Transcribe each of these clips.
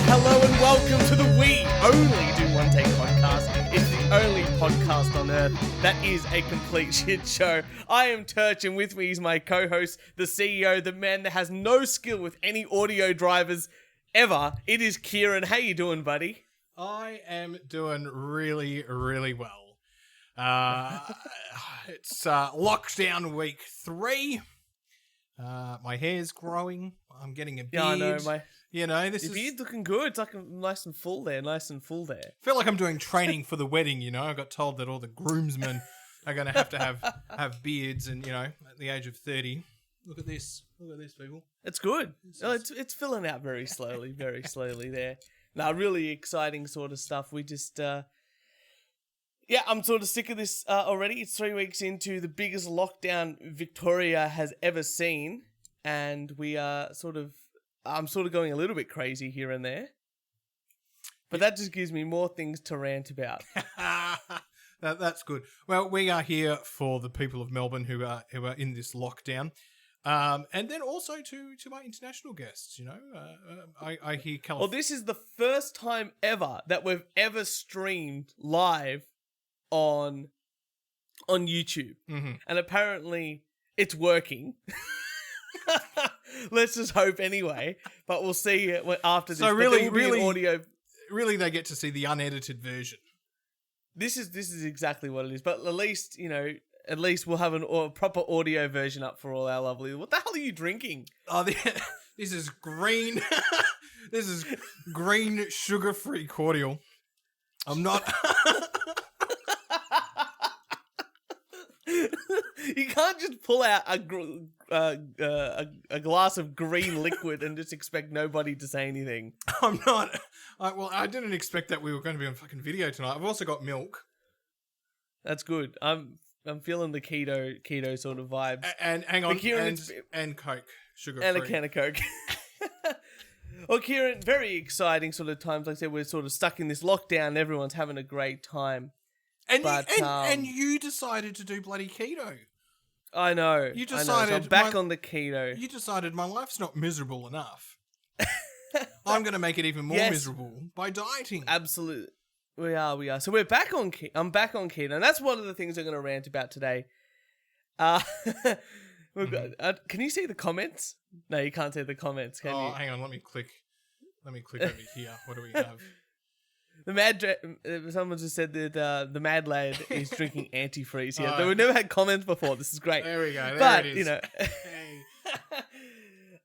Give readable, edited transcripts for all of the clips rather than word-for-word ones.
Hello and welcome to the We Only Do One Take podcast. It's the only podcast on earth that is a complete shit show. I am Turch, and with me is my co-host, the CEO, the man that has no skill with any audio drivers ever. It is Kieran. How you doing, buddy? I am doing really, really well. It's lockdown week 3. My hair's growing. I'm getting a beard. Yeah, I know. This Your beard's looking good. It's like nice and full there. I feel like I'm doing training for the wedding. I got told that all the groomsmen are going to have beards, and at the age of 30. Look at this, people. It's good. It's filling out very slowly there. Now, really exciting sort of stuff. We just, I'm sort of sick of this already. It's 3 weeks into the biggest lockdown Victoria has ever seen, and we are I'm sort of going a little bit crazy here and there. But that just gives me more things to rant about. That's good. Well, we are here for the people of Melbourne who are in this lockdown. And then also to my international guests, I hear California. Well, this is the first time ever that we've ever streamed live on YouTube. Mm-hmm. And apparently it's working. Let's just hope anyway, but we'll see after this. So really, audio. Really, they get to see the unedited version. This is exactly what it is. But at least we'll have a proper audio version up for all our lovely. What the hell are you drinking? Oh, this is green. This is green sugar-free cordial. I'm not. You can't just pull out a glass of green liquid and just expect nobody to say anything. I'm not. I didn't expect that we were going to be on fucking video tonight. I've also got milk. That's good. I'm feeling the keto sort of vibes. And hang on, and Coke, sugar-free. And a can of Coke. Well, Kieran, very exciting sort of times. Like I said, we're sort of stuck in this lockdown. Everyone's having a great time. And you decided to do bloody keto. I know. You decided so I'm back on the keto. You decided my life's not miserable enough. I'm going to make it even more miserable by dieting. Absolutely. We are. So I'm back on keto. And that's one of the things I'm going to rant about today. We've got, can you see the comments? No, you can't see the comments, can you? Hang on. Let me click over here. What do we have? Someone just said that the mad lad is drinking antifreeze here. We've never had comments before. This is great. There we go. But, it is.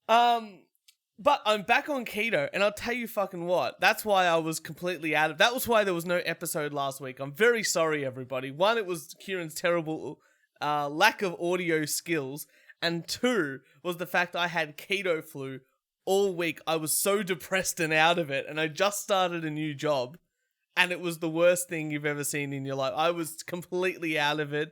But I'm back on keto, and I'll tell you fucking what. That's why I was completely out of... That was why there was no episode last week. I'm very sorry, everybody. 1, it was Kieran's terrible lack of audio skills, and 2 was the fact I had keto flu all week. I was so depressed and out of it, and I just started a new job, and it was the worst thing you've ever seen in your life. I was completely out of it.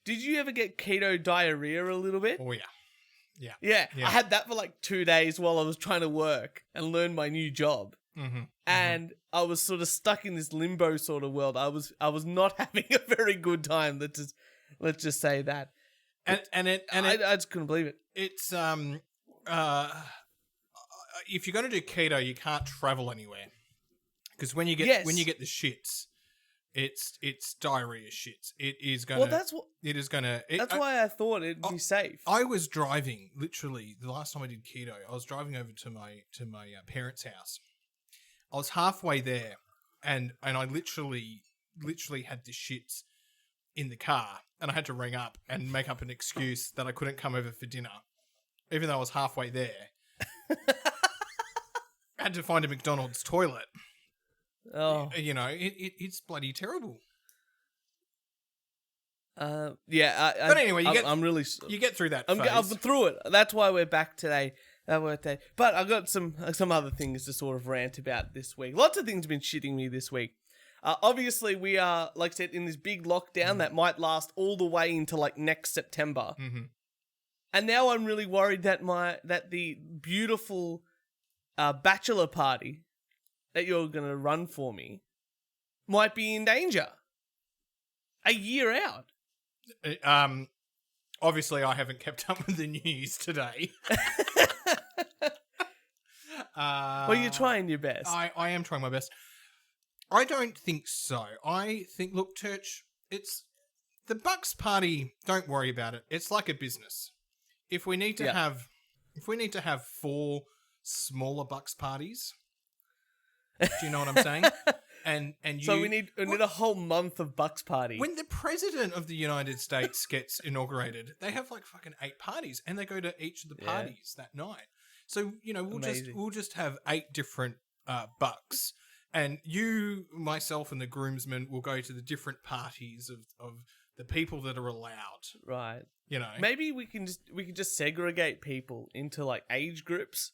Did you ever get keto diarrhea a little bit? Oh, yeah. Yeah. I had that for like 2 days while I was trying to work and learn my new job. Mm-hmm. And I was sort of stuck in this limbo sort of world. I was not having a very good time. Let's just say that. I just couldn't believe it. It's if you're going to do keto, you can't travel anywhere, because when you get the shits, it's diarrhea shits. It is going. Well, that's what. It is going to. That's why I thought it'd be safe. I was driving literally the last time I did keto. I was driving over to my parents' house. I was halfway there, and I literally had the shits in the car, and I had to ring up and make up an excuse that I couldn't come over for dinner, even though I was halfway there. I had to find a McDonald's toilet. Oh, it's bloody terrible. But anyway, you get through that phase. I'm through it. That's why we're back today. But I got some other things to sort of rant about this week. Lots of things have been shitting me this week. Obviously, we are, like I said, in this big lockdown that might last all the way into like next September. Mm-hmm. And now I'm really worried that the beautiful bachelor party that you're going to run for me might be in danger. A year out. Obviously, I haven't kept up with the news today. Well, you're trying your best. I am trying my best. I don't think so. I think, look, Turch, it's the Bucks party. Don't worry about it. It's like a business. If we need to have 4 smaller Bucks parties, do you know what I'm saying? And so we need a whole month of Bucks party. When the president of the United States gets inaugurated, they have like fucking 8 parties, and they go to each of the parties that night. So we'll just have 8 different Bucks. And you, myself, and the groomsmen will go to the different parties of the people that are allowed. Right. Maybe we can just segregate people into like age groups,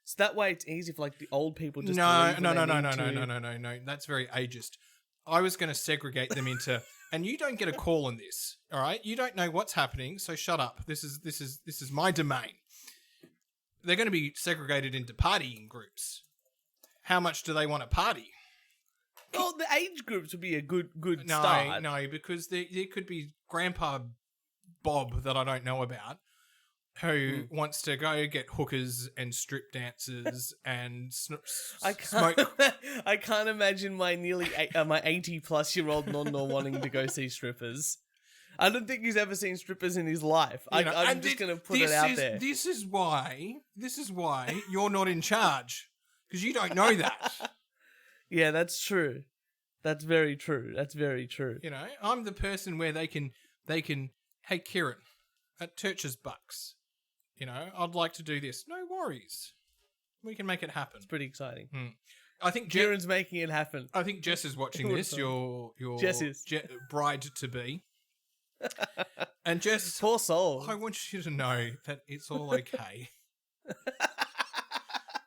so that way it's easy for like the old people just no. to No. That's very ageist. I was going to segregate them into, and you don't get a call on this. All right, you don't know what's happening, so shut up. This is my domain. They're going to be segregated into partying groups. How much do they want to party? Well, the age groups would be a good start. No, because there could be Grandpa Bob that I don't know about who wants to go get hookers and strip dancers and smoke. I can't imagine my my 80-plus-year-old nonna wanting to go see strippers. I don't think he's ever seen strippers in his life. I'm just going to put it out there. This is why you're not in charge. Because you don't know that. Yeah, that's true. That's very true. I'm the person where they can, hey, Kieran, at Turch's Bucks, I'd like to do this. No worries. We can make it happen. It's pretty exciting. I think Kieran's making it happen. I think Jess is watching this, your Jess is. bride-to-be. And Jess, poor soul. I want you to know that it's all okay.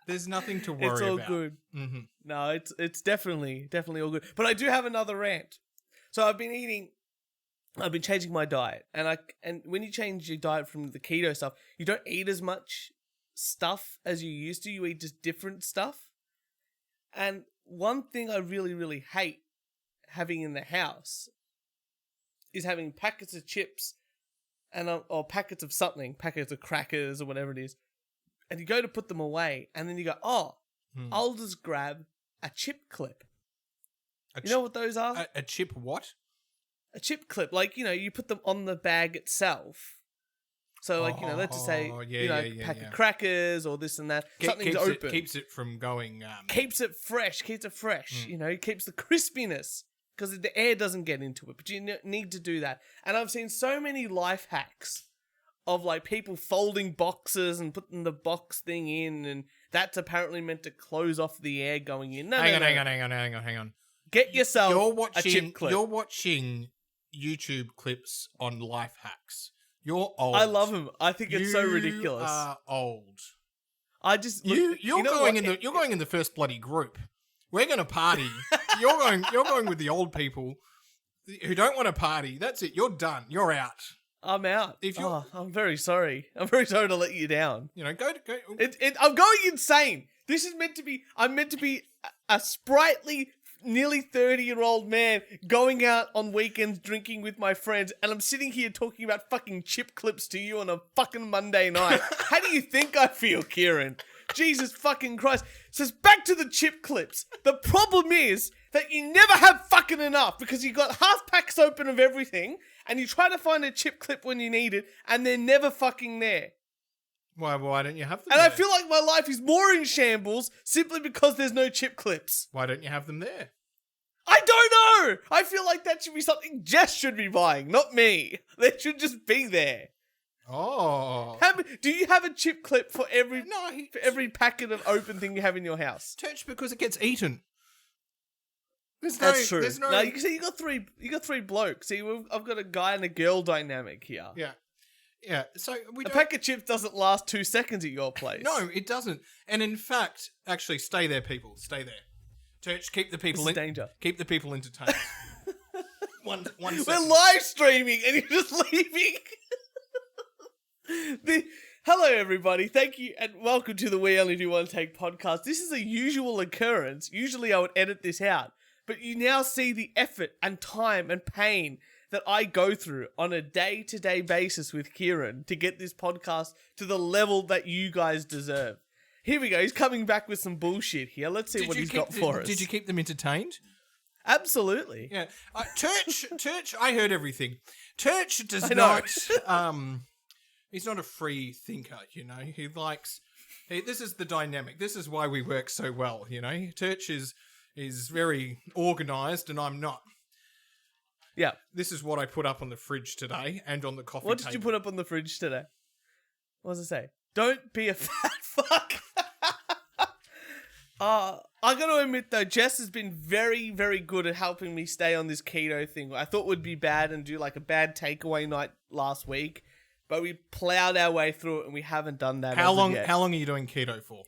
There's nothing to worry about. It's all good. Mm-hmm. No, it's definitely all good. But I do have another rant. So I've been changing my diet, and when you change your diet from the keto stuff, you don't eat as much stuff as you used to. You eat just different stuff. And one thing I really, really hate having in the house is having packets of chips or packets of something, packets of crackers or whatever it is. And you go to put them away, and then you go, I'll just grab a chip clip. You know what those are? A chip what? A chip clip. Like, you put them on the bag itself. So, like, let's just say, a pack of crackers or this and that. Something's open. Keeps it from going... Keeps it fresh. Keeps the crispiness. Because the air doesn't get into it. But you need to do that. And I've seen so many life hacks of like people folding boxes and putting the box thing in, and that's apparently meant to close off the air going in. Hang on. Get yourself a chip clip. You're watching YouTube clips on life hacks. You're old. I love them. I think it's so ridiculous. You are old. I just you're going in the first bloody group. We're going to party. you're going with the old people who don't want to party. That's it. You're done. You're out. I'm out. I'm very sorry. I'm very sorry to let you down. Go. I'm going insane. This is meant to be. I'm meant to be a sprightly, nearly 30-year-old man going out on weekends drinking with my friends, and I'm sitting here talking about fucking chip clips to you on a fucking Monday night. How do you think I feel, Kieran? Jesus fucking Christ. So it's back to the chip clips. The problem is that you never have fucking enough because you got half packs open of everything and you try to find a chip clip when you need it and they're never fucking there. Why don't you have them and there? I feel like my life is more in shambles simply because there's no chip clips. Why don't you have them there? I don't know! I feel like that should be something Jess should be buying, not me. They should just be there. Oh. Do you have a chip clip for every packet of open thing you have in your house? Turch, because it gets eaten. That's true. No, you see, you got three blokes. See, I've got a guy and a girl dynamic here. Yeah. So a pack of chips doesn't last 2 seconds at your place. No, it doesn't. And in fact, actually, stay there, people. Stay there. Turch, keep the people in danger. Keep the people entertained. one second. We're live streaming, and you're just leaving. Hello, everybody. Thank you, and welcome to the We Only Do One Take podcast. This is a usual occurrence. Usually, I would edit this out. But you now see the effort and time and pain that I go through on a day-to-day basis with Kieran to get this podcast to the level that you guys deserve. Here we go. He's coming back with some bullshit here. Let's see what he's got for us. Did you keep them entertained? Absolutely. Yeah. Turch, I heard everything. Turch does I know. not, he's not a free thinker, you know. He likes, this is the dynamic. This is why we work so well, you know. Turch is very organised and I'm not. Yeah. This is what I put up on the fridge today and on the coffee What table. did you put up on the fridge today? What does it say? Don't be a fat fuck. I gotta admit though, Jess has been very, very good at helping me stay on this keto thing. I thought would be bad and do like a bad takeaway night last week, but we plowed our way through it and we haven't done that. How long? Yet. How long are you doing keto for?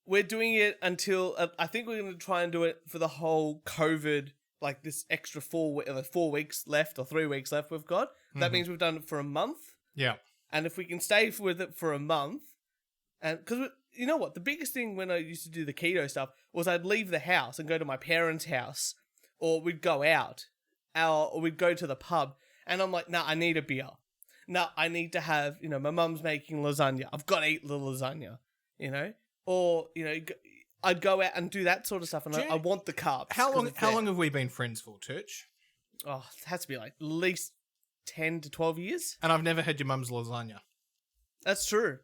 We're doing it until I think we're going to try and do it for the whole COVID, like this extra 4 weeks left or 3 weeks left we've got. That means we've done it for a month. Yeah. And if we can stay with it for a month, and because you know what, the biggest thing when I used to do the keto stuff was I'd leave the house and go to my parents' house, or we'd go out, or we'd go to the pub, and I'm like, nah, I need a beer. Nah, I need to have, you know, my mum's making lasagna. I've got to eat the lasagna, you know? Or, you know, I'd go out and do that sort of stuff, and I want the carbs. How long have we been friends for, Turch? Oh, it has to be like at least 10 to 12 years. And I've never had your mum's lasagna. That's true.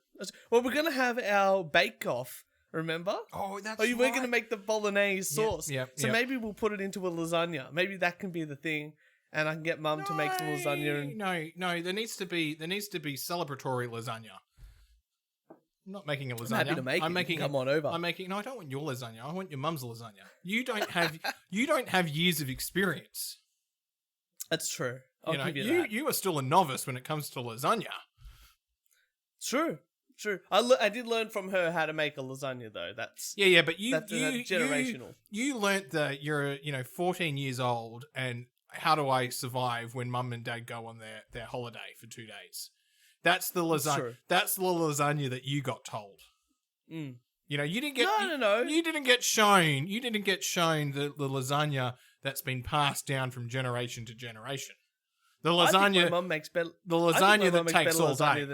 Well, we're going to have our bake-off, remember? Oh, that's we're going to make the bolognese sauce. Yeah. So maybe we'll put it into a lasagna. Maybe that can be the thing, and I can get mum to make some lasagna. And... No, there needs to be celebratory lasagna. I'm not making a lasagna. I'm happy to make it. Come on over. No, I don't want your lasagna. I want your mum's lasagna. You don't have years of experience. That's true. I'll give you that. You are still a novice when it comes to lasagna. True. I did learn from her how to make a lasagna, though. That's but that's generational. You learnt that you're 14 years old, and how do I survive when mum and dad go on their holiday for 2 days? That's the lasagna. That's the lasagna that you got told. Mm. You know, you didn't get no. You didn't get shown. You didn't get shown the lasagna that's been passed down from generation to generation. The lasagna. I think my mum makes better. The lasagna that takes all day.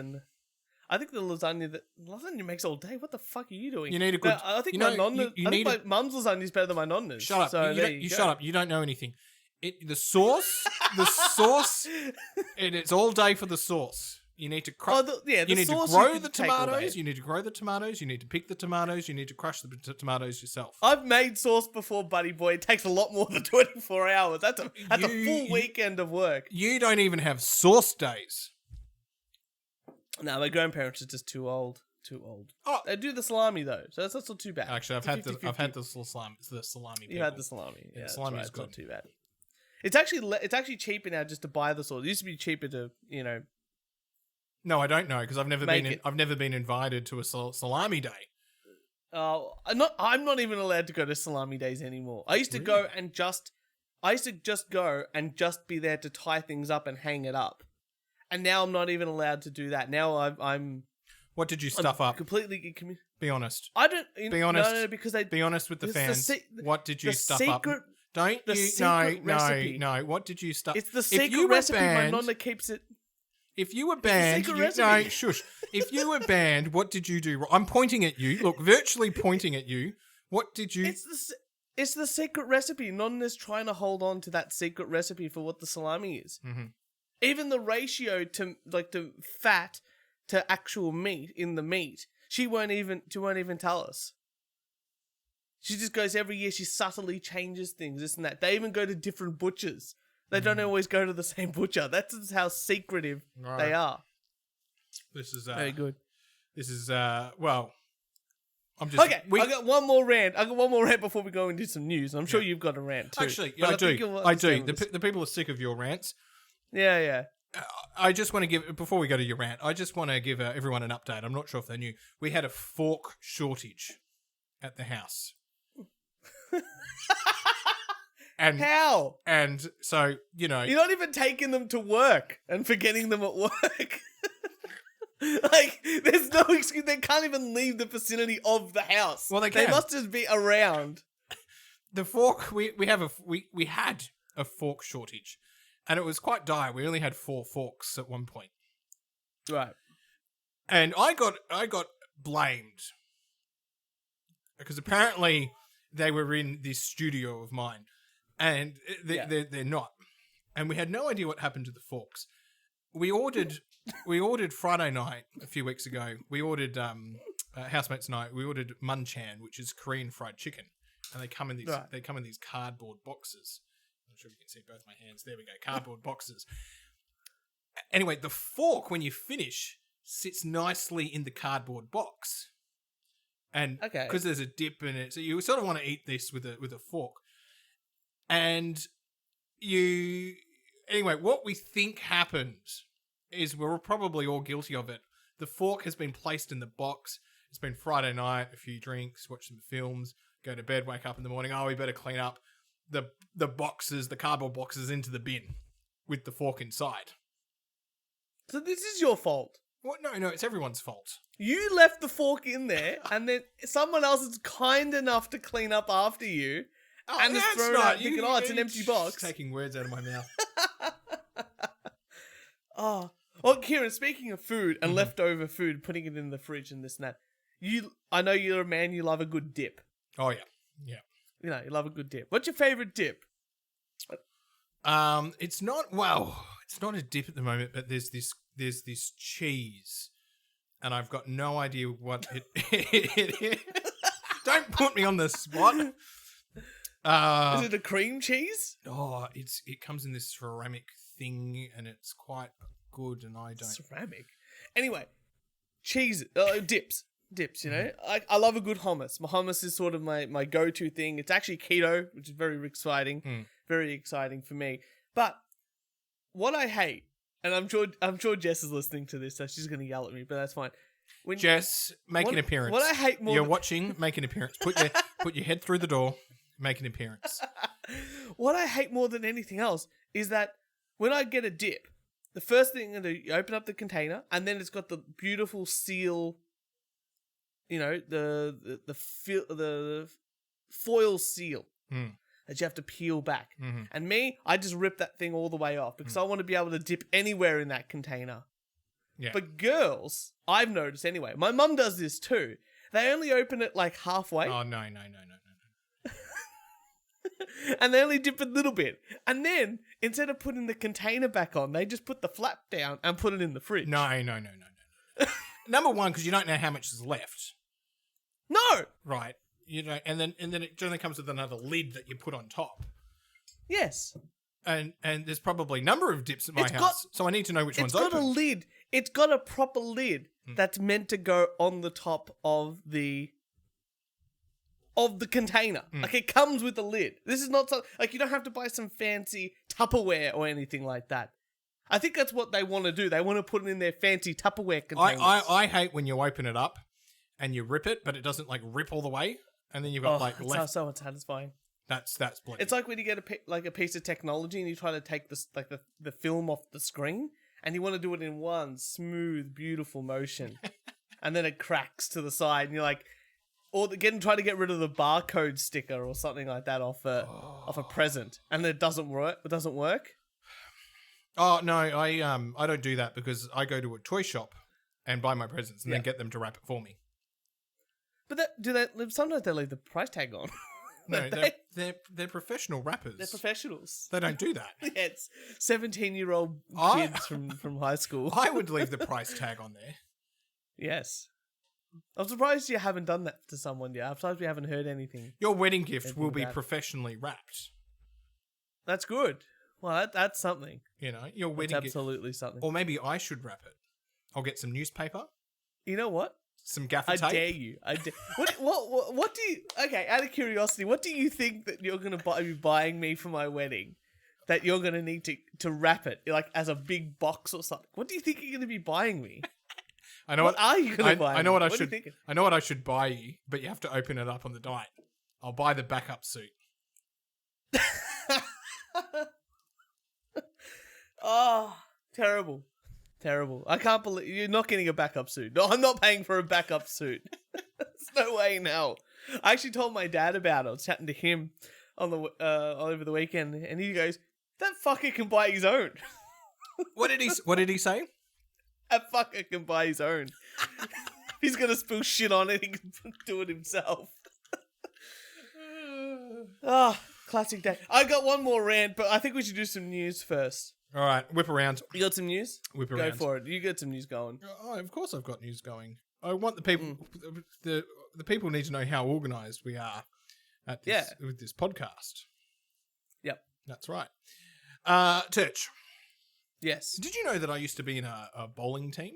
I think the lasagna makes all day. What the fuck are you doing? You need a good. I think my mum's lasagna is better than my nonna's. Shut up! So you shut up! You don't know anything. The sauce, and it's all day for the sauce. You need to crush. You need to grow the tomatoes. You need to grow the tomatoes. You need to pick the tomatoes. You need to crush the tomatoes yourself. I've made sauce before, buddy boy. It takes a lot more than 24 hours. That's a full weekend of work. You don't even have sauce days. No, my grandparents are just too old. Oh, they do the salami though, so that's not too bad. Actually, I've had the salami. The salami. You had the salami. Yeah, salami is right. good. It's not too bad. It's actually cheaper now just to buy the sauce. It used to be cheaper to No, I don't know because I've never been invited to a salami day. Oh, I'm not even allowed to go to salami days anymore. I used to go and just go and just be there to tie things up and hang it up, and now I'm not even allowed to do that. Now I'm. What did you stuff up? Completely. Be honest. I don't. Be honest. No, because be honest with the fans. What did you stuff up? Don't the you? Secret recipe. No. What did you stuff? It's the secret recipe. My nonna keeps it. If you were banned, shush. If you were banned, what did you do? I'm pointing at you. Look, virtually pointing at you. What did you? It's the secret recipe. Nonna's trying to hold on to that secret recipe for what the salami is. Mm-hmm. Even the ratio to fat to actual meat in the meat, she won't even tell us. She just goes every year. She subtly changes things, this and that. They even go to different butchers. They don't always go to the same butcher. That's how secretive they are. This is very good. This is well. I'm just okay. I got one more rant. Before we go into some news. I'm sure you've got a rant too. Actually, I do. I do. The people are sick of your rants. Yeah. I just want to give before we go to your rant. I just want to give everyone an update. I'm not sure if they knew we had a fork shortage at the house. And how? And so, you're not even taking them to work and forgetting them at work. Like, there's no excuse. They can't even leave the vicinity of the house. Well, they can. They must just be around. The fork, we had a fork shortage, and it was quite dire. We only had 4 forks at one point. Right. And I got blamed because apparently they were in this studio of mine, and they're not. And we had no idea what happened to the forks. We ordered Friday night a few weeks ago. We ordered housemates night. We ordered munchan, which is Korean fried chicken, and they come in these cardboard boxes. I'm not sure if you can see both my hands. There we go, cardboard boxes. Anyway, the fork when you finish sits nicely in the cardboard box, and because there's a dip in it, so you sort of want to eat this with a fork, and anyway, what we think happened is we're probably all guilty of it. The fork has been placed in the box. It's been Friday night, a few drinks, watch some films, go to bed, wake up in the morning. Oh, we better clean up the boxes, the cardboard boxes into the bin with the fork inside. So this is your fault. What? No, it's everyone's fault. You left the fork in there, and then someone else is kind enough to clean up after you, and just throw it out thinking, it's an empty box. Taking words out of my mouth. Oh. Well, Kieran, speaking of food and leftover food, putting it in the fridge and this and that, I know you're a man, you love a good dip. Oh, yeah. Yeah. You know, you love a good dip. What's your favourite dip? It's not a dip at the moment, but there's this cheese, and I've got no idea what it is. Don't put me on the spot. Is it a cream cheese? Oh, it comes in this ceramic thing, and it's quite good, and I don't... Ceramic? Anyway, cheese, dips, you know? I love a good hummus. My hummus is sort of my go-to thing. It's actually keto, which is very exciting. Very exciting for me. But what I hate, and I'm sure Jess is listening to this, so she's going to yell at me, but that's fine. Jess, make an appearance. What I hate more... You're watching, make an appearance. Put your head through the door, make an appearance. What I hate more than anything else is that when I get a dip, the first thing I do, you open up the container, and then it's got the beautiful seal, you know, the foil seal that you have to peel back. And me, I just rip that thing all the way off because I want to be able to dip anywhere in that container. Yeah. But girls, I've noticed anyway, my mum does this too. They only open it like halfway. Oh, no. And they only dip a little bit. And then, instead of putting the container back on, they just put the flap down and put it in the fridge. No. Number one, because you don't know how much is left. No! Right. You know, and then it generally comes with another lid that you put on top. Yes. And there's probably a number of dips at my house, so I need to know which one's open. It's got a lid. It's got a proper lid that's meant to go on the top of the container. Like, it comes with a lid. This is not like, you don't have to buy some fancy Tupperware or anything like that. I think that's what they want to do. They want to put it in their fancy Tupperware containers. I hate when you open it up and you rip it, but it doesn't like rip all the way, and then you've got left. So unsatisfying. That's bloody. It's like when you get a piece of technology and you try to take the film off the screen, and you want to do it in one smooth, beautiful motion, and then it cracks to the side, and you're like, try to get rid of the barcode sticker or something like that off a present, and it doesn't work. It doesn't work. Oh no, I don't do that because I go to a toy shop and buy my presents and then get them to wrap it for me. But sometimes they leave the price tag on. No, they're professional rappers. They're professionals. They don't do that. Yeah, it's 17-year-old kids from high school. I would leave the price tag on there. Yes. I'm surprised you haven't done that to someone yet. I'm surprised we haven't heard anything. Your wedding gift will be professionally wrapped. That's good. Well, that's something. You know, your wedding gift. Absolutely something. Or maybe I should wrap it. I'll get some newspaper. You know what? Some gaffer tape. I dare you. What do you... Okay, out of curiosity, what do you think that you're going to be buying me for my wedding that you're going to need to wrap it, like, as a big box or something? What do you think you're going to be buying me? I know what are you going to buy? I know what I should. I know what I should buy you, but you have to open it up on the night. I'll buy the backup suit. Oh, terrible. I can't believe you're not getting a backup suit. No, I'm not paying for a backup suit. There's no way in hell. I actually told my dad about it. I was chatting to him on the over the weekend, and he goes, "That fucker can buy his own." What did he say? That fucker can buy his own. If he's gonna spill shit on it, he can do it himself. Ah, classic day. I got one more rant, but I think we should do some news first. All right, whip around. You got some news? Whip Go around. for it. You get some news going. Oh, of course I've got news going. I want the people. The people need to know how organised we are at this, with this podcast. Yep. That's right. Turch. Yes. Did you know that I used to be in a bowling team?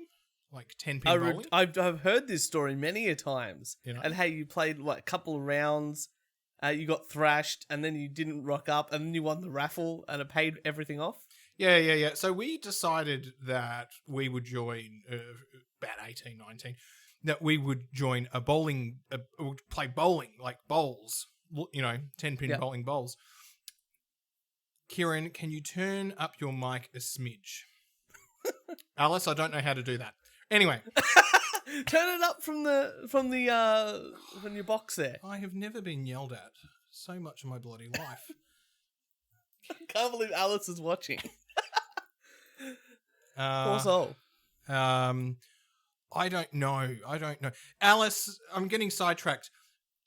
Like 10-pin bowling? I've heard this story many a times. You know? And how you played, a couple of rounds, you got thrashed, and then you didn't rock up, and then you won the raffle, and it paid everything off? Yeah. So we decided that we would join, about 18, 19, that we would join a bowling, play bowling, like bowls, 10-pin bowling bowls. Kieran, can you turn up your mic a smidge? Alice, I don't know how to do that. Anyway. Turn it up from your box there. I have never been yelled at so much in my bloody life. Can't believe Alice is watching. Poor soul. I don't know. Alice, I'm getting sidetracked.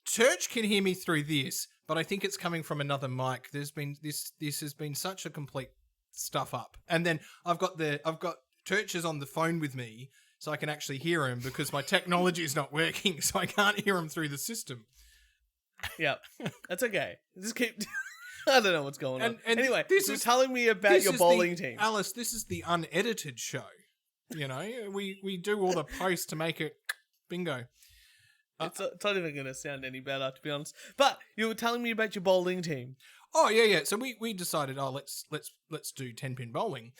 Turch can hear me through this, but I think it's coming from another mic. There's been this has been such a complete stuff up. And then I've got Turch is on the phone with me, so I can actually hear him because my technology is not working, so I can't hear him through the system. Yep. That's okay. Just keep I don't know what's going on. And anyway, this you're is telling me about your bowling team. Alice, this is the unedited show. We do all the posts to make it bingo. It's not even going to sound any better, to be honest. But you were telling me about your bowling team. Oh yeah. So we decided, let's do 10-pin bowling,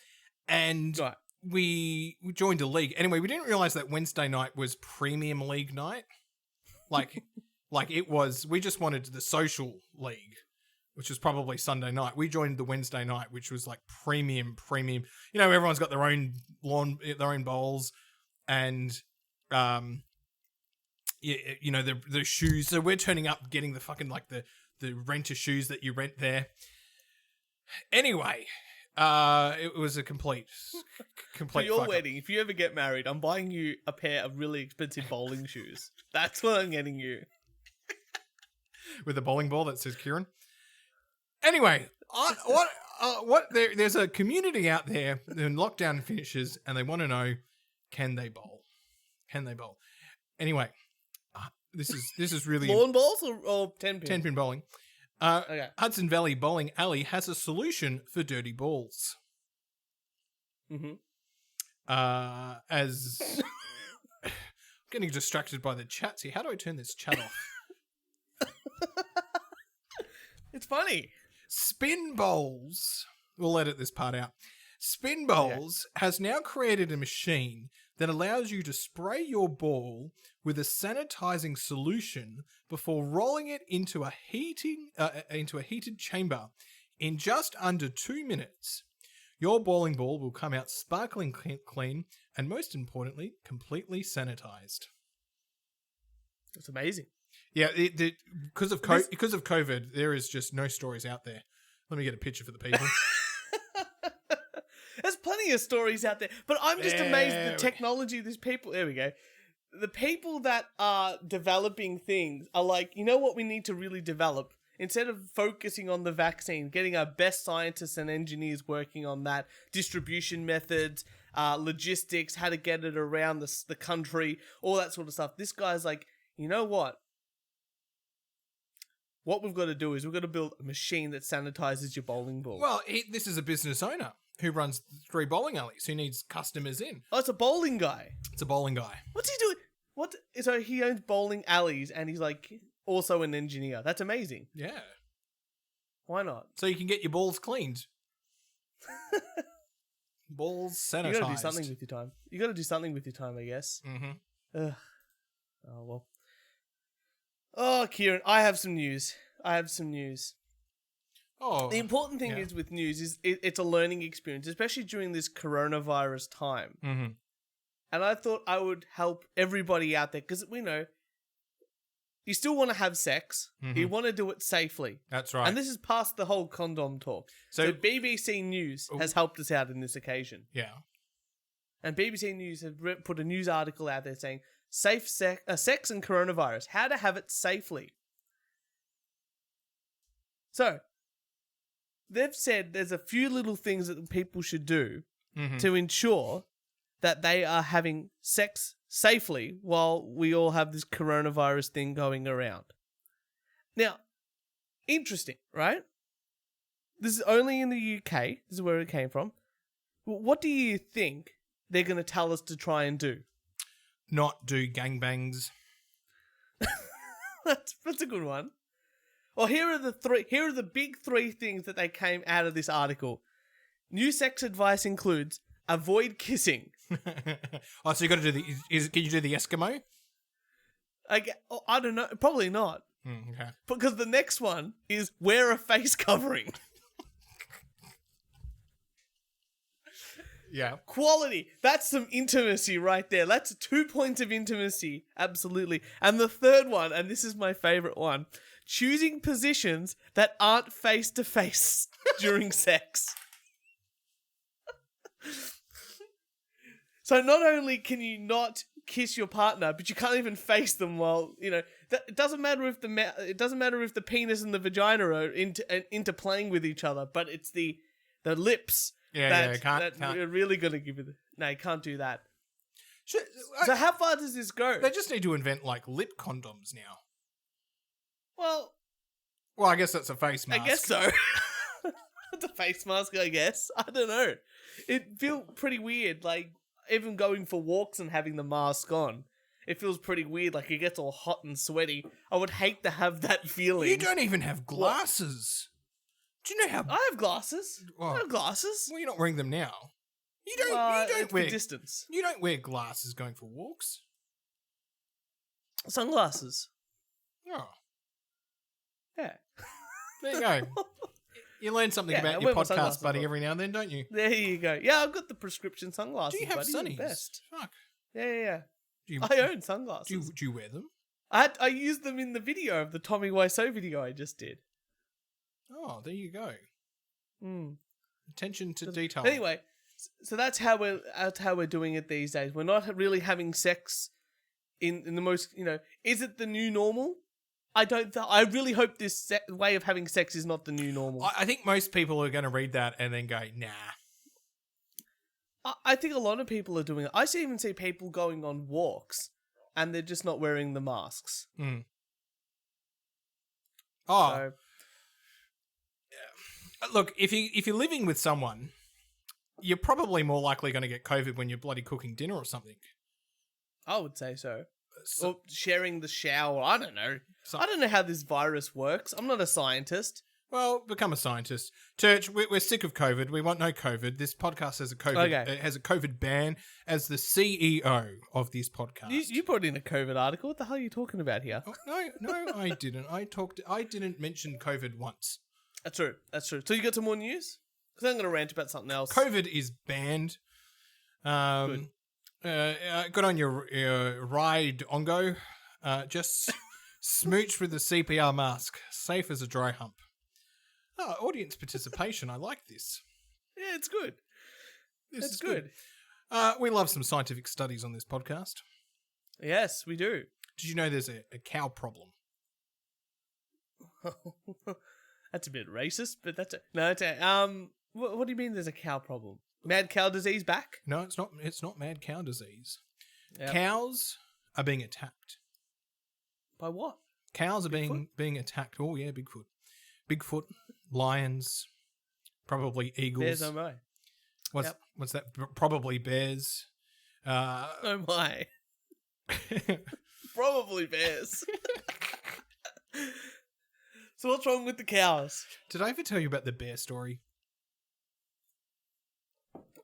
and right. we joined a league. Anyway, we didn't realize that Wednesday night was premium league night. Like it was. We just wanted the social league, which was probably Sunday night. We joined the Wednesday night, which was like premium. Everyone's got their own bowls, and the shoes. So we're turning up, getting the fucking the renter shoes that you rent there. Anyway, it was a complete. For your wedding, if you ever get married, I'm buying you a pair of really expensive bowling shoes. That's what I'm getting you. With a bowling ball that says Kieran. Anyway, there's a community out there when lockdown finishes and they want to know, can they bowl? Anyway, this is really lawn balls or 10-pin? 10-pin bowling. Okay. Hudson Valley Bowling Alley has a solution for dirty balls. Mm-hmm. As getting distracted by the chats here. How do I turn this chat off? It's funny. Spin Bowls. We'll edit this part out. Spin Bowls has now created a machine that allows you to spray your ball with a sanitizing solution before rolling it into a heated chamber in just under 2 minutes. Your bowling ball will come out sparkling clean and, most importantly, completely sanitized. That's amazing. Yeah, because of COVID, there is just no stories out there. Let me get a picture for the people. There's plenty of stories out there, but I'm just amazed at the technology. These people, there we go. The people that are developing things are like, you know what we need to really develop? Instead of focusing on the vaccine, getting our best scientists and engineers working on that, distribution methods, logistics, how to get it around the country, all that sort of stuff. This guy's like, you know what? What we've got to do is we've got to build a machine that sanitizes your bowling ball. Well, this is a business owner who runs 3 bowling alleys who needs customers in. Oh, it's a bowling guy. It's a bowling guy. What's he doing? So he owns bowling alleys and he's like also an engineer. That's amazing. Yeah. Why not? So you can get your balls cleaned. Balls sanitized. You got to do something with your time. You got to do something with your time, I guess. Mm-hmm. Ugh. Oh, well. Oh, Kieran, I have some news. Oh, the important thing is with news is it's a learning experience, especially during this coronavirus time. Mm-hmm. And I thought I would help everybody out there because we know you still want to have sex. Mm-hmm. You want to do it safely. That's right. And this is past the whole condom talk. So BBC News has helped us out in this occasion. Yeah. And BBC News have put a news article out there saying, sex and coronavirus, how to have it safely. So, they've said there's a few little things that people should do to ensure that they are having sex safely while we all have this coronavirus thing going around. Now, interesting, right? This is only in the UK. This is where it came from. What do you think they're going to tell us to try and do? Not do gangbangs. That's a good one. Well, here are the big three things that they came out of this article. New sex advice includes avoid kissing. Oh, so you got to do can you do the Eskimo? I don't know. Probably not. Okay. Because the next one is wear a face covering. Yeah. Quality. That's some intimacy right there. That's 2 points of intimacy. Absolutely. And the third one, and this is my favorite one, choosing positions that aren't face to face during sex. So not only can you not kiss your partner, but you can't even face them while, it doesn't matter if the penis and the vagina are interplaying with each other, but it's the lips that are really going to give you no, you can't do that. So how far does this go? They just need to invent like lip condoms now. Well, I guess that's a face mask. I guess so. It's a face mask, I guess. I don't know. It feels pretty weird, like even going for walks and having the mask on. It feels pretty weird, like it gets all hot and sweaty. I would hate to have that feeling. You don't even have glasses. Do you know how... I have glasses. Oh. I have glasses. Well, you're not wearing them now. You don't wear distance. You don't wear glasses going for walks. Sunglasses. Oh. Yeah. There you go. You learn something about your podcast, buddy, every now and then, don't you? There you go. Yeah, I've got the prescription sunglasses. Do you have buddy. sunnies? Best. Fuck. Yeah. I own sunglasses. Do you wear them? I used them in the video of the Tommy Wiseau video I just did. Oh, there you go. Attention to detail. Anyway, so that's how we're doing it these days. We're not really having sex in the most, is it the new normal? I really hope this way of having sex is not the new normal. I think most people are going to read that and then go, nah. I think a lot of people are doing it. I even see people going on walks and they're just not wearing the masks. Mm. Oh. So, yeah. Look, if you're living with someone, you're probably more likely going to get COVID when you're bloody cooking dinner or something. I would say so. Or sharing the shower. I don't know. I don't know how this virus works. I'm not a scientist. Well, become a scientist. Turch, we're sick of COVID. We want no COVID. This podcast has a COVID ban. As the CEO of this podcast, you brought in a COVID article. What the hell are you talking about here? Oh, no, I didn't. I didn't mention COVID once. That's true. So you got some more news? Because I'm going to rant about something else. COVID is banned. Good. Good on your ride, Ongo. Just smooch with the CPR mask. Safe as a dry hump. Oh, audience participation. I like this. Yeah, it's good. This is good. We love some scientific studies on this podcast. Yes, we do. Did you know there's a cow problem? That's a bit racist, but what do you mean there's a cow problem? Mad cow disease back? No, it's not. It's not mad cow disease. Yep. Cows are being attacked. By what? Cows are being attacked. Oh yeah, Bigfoot, lions, probably eagles. Bears, oh my. What's that? Probably bears. Oh my. Probably bears. So what's wrong with the cows? Did I ever tell you about the bear story?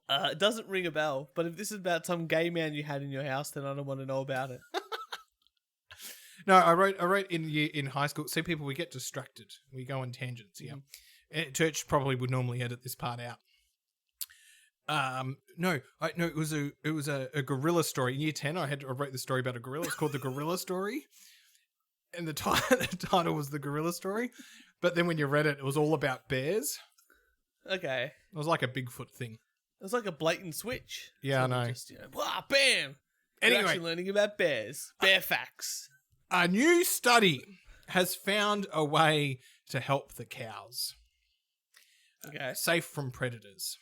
It doesn't ring a bell, but if this is about some gay man you had in your house, then I don't want to know about it. No, I wrote in high school. See, people, we get distracted. We go on tangents. Yeah, Turch probably would normally edit this part out. It was a gorilla story. In year 10, I wrote the story about a gorilla. It's called the Gorilla Story, and the title was the Gorilla Story. But then when you read it, it was all about bears. Okay, it was like a Bigfoot thing. It was like a blatant switch. Yeah, so I know. Just, bam! Anyway, you're actually learning about bears. Bear facts. A new study has found a way to help the cows. Okay. Safe from predators.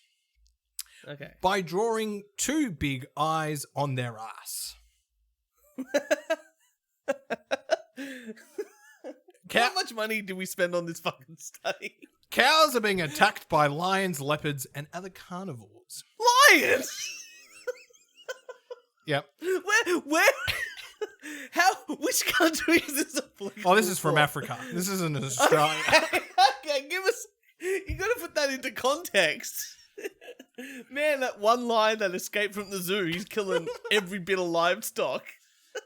Okay. By drawing 2 big eyes on their ass. How much money do we spend on this fucking study? Cows are being attacked by lions, leopards, and other carnivores. Lions! Yep. Where? How? Which country is this applicable? Oh, this is from for? Africa. This isn't Australia. Okay, give us. You got to put that into context. Man, that one lion that escaped from the zoo, he's killing every bit of livestock.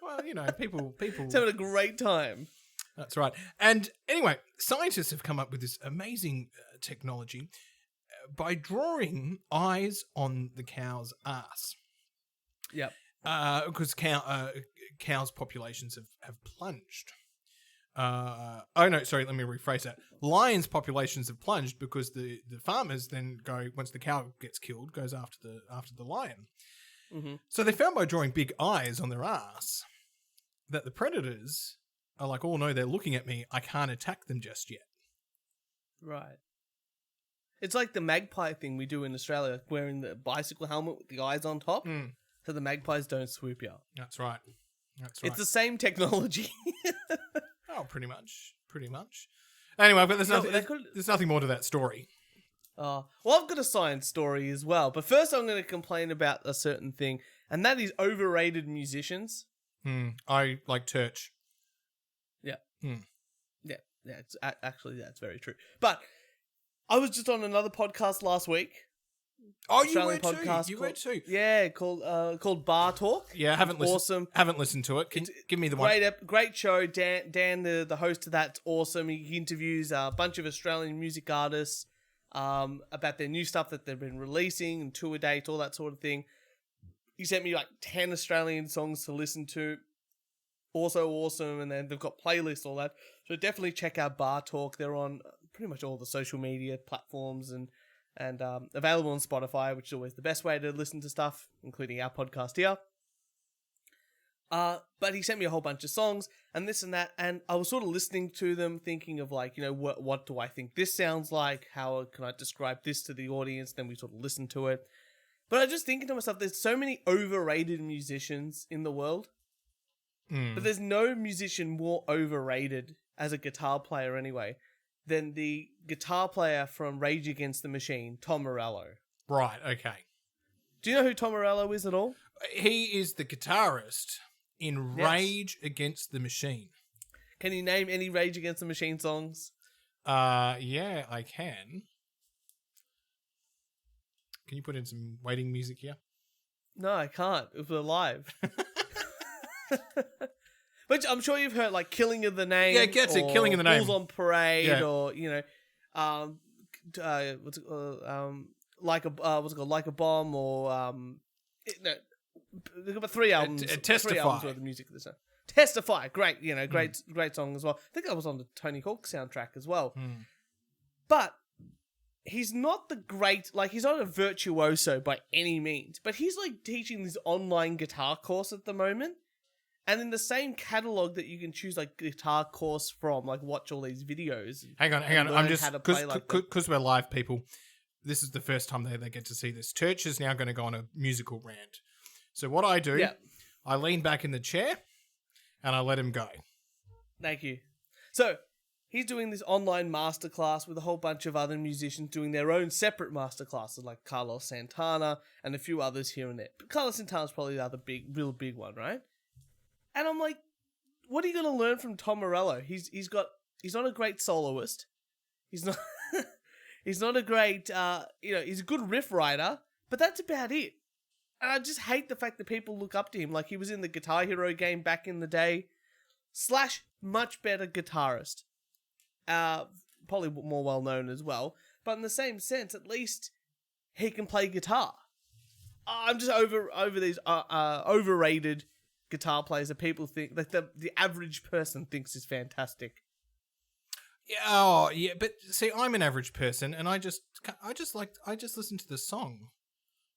Well, you know, people. He's having a great time. That's right. And anyway, scientists have come up with this amazing technology by drawing eyes on the cow's ass. Yep. Because cows' populations have plunged. Let me rephrase that. Lions' populations have plunged because the farmers then go, once the cow gets killed, goes after the lion. Mm-hmm. So they found by drawing big eyes on their ass that the predators are like, oh no, they're looking at me. I can't attack them just yet. Right. It's like the magpie thing we do in Australia, wearing the bicycle helmet with the eyes on top, so the magpies don't swoop you. That's right. It's the same technology. Oh, pretty much. Anyway, but there's nothing more to that story. Well, I've got a science story as well, but first I'm going to complain about a certain thing, and that is overrated musicians. I like Turch. Yeah. Yeah, it's actually, that's very true. But I was just on another podcast last week. Oh, Australian you were too. Yeah, called Bar Talk. Yeah, I haven't listened. Awesome. Haven't listened to it. Give me the one. Great show. Dan, the host of that's awesome. He interviews a bunch of Australian music artists about their new stuff that they've been releasing and tour dates, all that sort of thing. He sent me like 10 Australian songs to listen to. Also awesome, and then they've got playlists, all that. So definitely check out Bar Talk. They're on pretty much all the social media platforms and available on Spotify, which is always the best way to listen to stuff, including our podcast here. But he sent me a whole bunch of songs and this and that, and I was sort of listening to them, thinking of like, what do I think this sounds like? How can I describe this to the audience? Then we sort of listen to it. But I was just thinking to myself, there's so many overrated musicians in the world, but there's no musician more overrated as a guitar player anyway than the guitar player from Rage Against the Machine, Tom Morello. Right, okay. Do you know who Tom Morello is at all? He is the guitarist in Rage Against the Machine. Can you name any Rage Against the Machine songs? Yeah, I can. Can you put in some waiting music here? No, I can't. If we're live. But I'm sure you've heard like "Killing of the Name." Yeah, it gets it. Killing of the Name. "Fools on Parade," Yeah. or like a bomb, or they've got 3 albums. Testify. 3 albums worth of music this time. Testify, great, great song as well. I think that was on the Tony Hawk soundtrack as well. But he's not the great, like he's not a virtuoso by any means, but he's like teaching this online guitar course at the moment. And in the same catalog that you can choose like guitar course from, like watch all these videos. Hang on. I'm just, because we're live people, this is the first time they get to see this. Turch is now going to go on a musical rant. So what I do, I lean back in the chair and I let him go. Thank you. So he's doing this online masterclass with a whole bunch of other musicians doing their own separate masterclasses, like Carlos Santana and a few others here and there. But Carlos Santana's probably the other real big one, right? And I'm like, what are you going to learn from Tom Morello? He's not a great soloist. He's not he's not a great he's a good riff writer, but that's about it. And I just hate the fact that people look up to him like he was in the Guitar Hero game back in the day. / much better guitarist. Probably more well known as well. But in the same sense, at least he can play guitar. I'm just over these overrated guitar players that people think, like the average person thinks is fantastic. Yeah, but see, I'm an average person, and I just listen to the song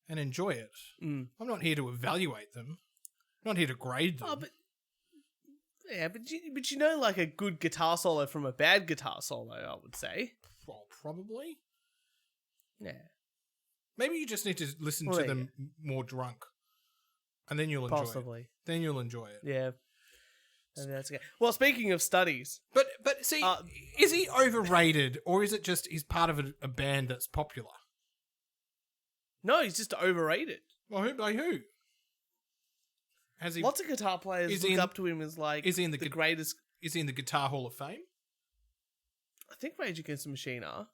and enjoy it. I'm not here to evaluate them. I'm not here to grade them. Oh, but Yeah, but you know, like a good guitar solo from a bad guitar solo, I would say. Well, probably. Yeah. Maybe you just need to listen Well, to there you them more drunk, and then you'll enjoy it. Possibly. Then you'll enjoy it. Yeah. Maybe that's okay. Well, speaking of studies, But see, is he overrated, or is it just he's part of a band that's popular? no, he's just overrated. Well, who by who? Has he? Lots of guitar players is he look in- up to him as like is he in the greatest. Is he in the Guitar Hall of Fame? I think Rage Against the Machine are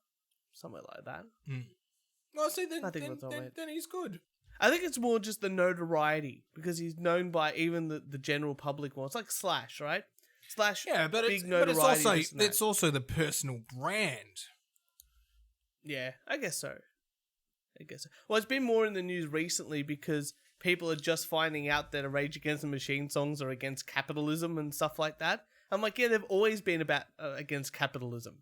somewhere like that. Well, see, then I think that's all right. then he's good. I think it's more just the notoriety because he's known by even the general public more. It's like Slash, right? Slash, Yeah, but big it's notoriety. also this and that. it's also the personal brand. Yeah, I guess so. Well, it's been more in the news recently because people are just finding out that Rage Against the Machine songs are against capitalism and stuff like that. I'm like, yeah, they've always been about against capitalism.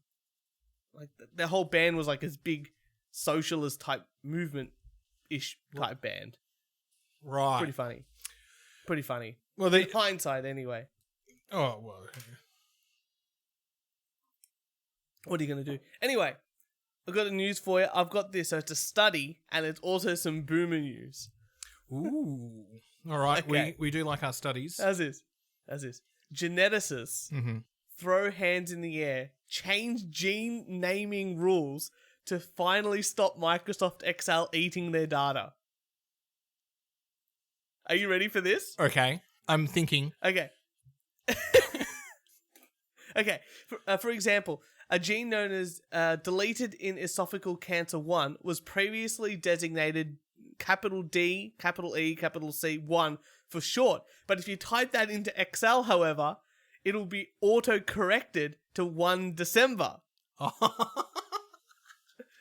Like their whole band was like this big socialist type movement-ish type band. Right. Pretty funny. Well, In hindsight, anyway. Oh well. What are you going to do? Anyway, I've got the news for you. I've got this. So it's a study, and it's also some boomer news. Ooh. All right. Okay. We do like our studies. As is. Geneticists throw hands in the air, change gene naming rules to finally stop Microsoft Excel eating their data. Are you ready for this? Okay. I'm thinking. Okay. Okay. For example, a gene known as deleted in esophageal cancer 1 was previously designated capital D, capital E, capital C 1 for short. But if you type that into Excel, however, it'll be auto-corrected to 1 December.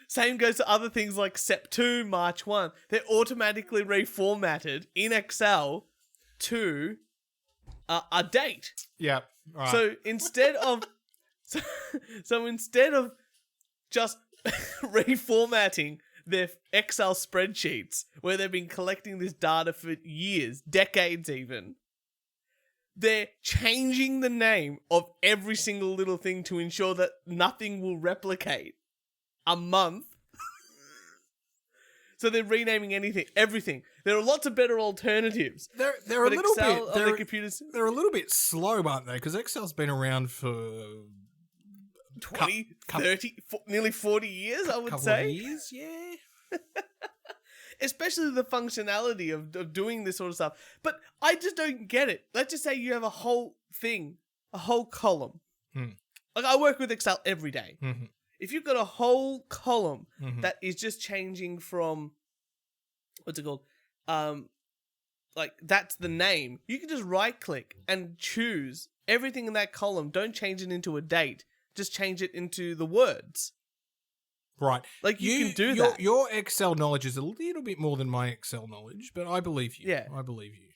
Same goes to other things like Sep2, March 1. They're automatically reformatted in Excel to a date. Yeah. Right. So instead of just reformatting their Excel spreadsheets where they've been collecting this data for years, decades even, they're changing the name of every single little thing to ensure that nothing will replicate a month. So they're renaming everything. There are lots of better alternatives. They're a little Excel bit. on the computers, They're a little bit slow, aren't they? Because Excel's been around for 20, 30, nearly 40 years, I would couple say. of years, yeah. Especially the functionality of doing this sort of stuff. But I just don't get it. Let's just say you have a whole thing, a whole column. Like I work with Excel every day. Mm-hmm. If you've got a whole column that is just changing from, what's it called? Like that's the name. You can just right click and choose everything in that column. Don't change it into a date. Just change it into the words. Right. Like you can do that. Your Excel knowledge is a little bit more than my Excel knowledge, but I believe you. Yeah. I believe you.